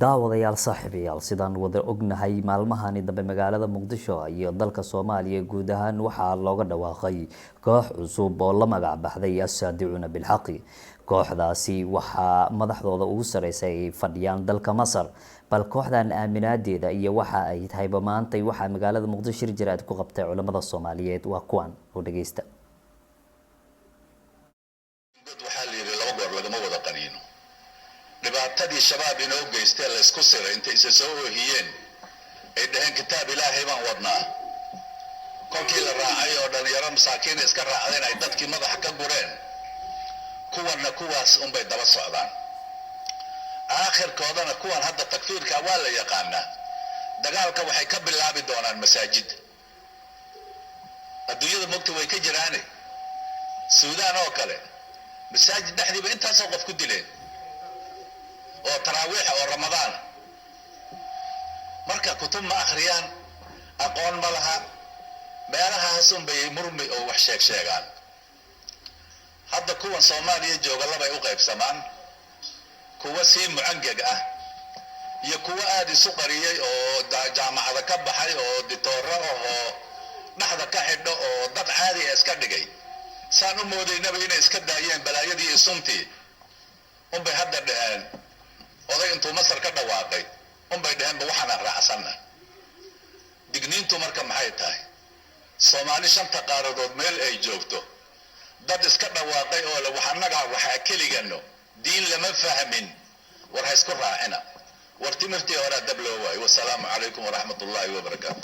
daawadayaal saaxiibayaal sidaan wada ognahay maalmahani dambe magaalada muqdisho iyo dalka Soomaaliya guud ahaan waxaa looga dhawaaqay koox cusub oo la magac baxday Asaadiicuna Bilxaqi. kooxdaasi waxaa madaxdooda ugu sareysay fadhiyaan dalka Masar, bal kooxdan aaminaadeeda iyo waxa ay tahay maanta waxa magaalada muqdisho jiraad ku qabtay culimada Soomaaliyeed waa kuwan oo dhageysta. dhibaatadii shabaab inoo geystay la isku siray inta isa soo oohiyeen ay dhaheen kitaab ilaahay baan wadnaa kolkii la raacay oo dhalinyaro masaakiin iska raacdeen ay dadkii madaxa ka gureen kuwana kuwaas unbay daba socdaan aakhirkoodana kuwan hadda takfiirka waa la yaqaanaa dagaalka waxay ka bilaabi doonaan masaajid adduunyada mogta way ka jiraan Suudaan oo kale masaajid dhexdiiba intaasoo qof ku dileen oo taraawiix oo Ramadaan marka kutub ma akhriyaan aqoon ma laha meelahaas unbay murmi oo wax sheegaan hadda kuwan Soomaaliya jooga laba ay u qaybsamaan kuwa si mucangag ah iyo kuwa aad isu qariyay oo jaamacada ka baxay oo ditooro oo dhaxda ka xidho oo dad caadi ah iska dhigay saan u moodaynaba inay iska daayeen balaayadii iyo suntii unbay hadda dhaheen oday intuu Masar ka dhawaaqay unbay dhaheen waxaan raacsanna digniintu marka maxay tahay Soomaali shanta qaaradood meel ay joogto dad iska dhawaaqay oo la waxanaga waxa keligano diin lama fahmin war ha isku raacina war timirtii hore dab loo waay wassalaamu calaykum waraxmatullaahi wabarakaatuh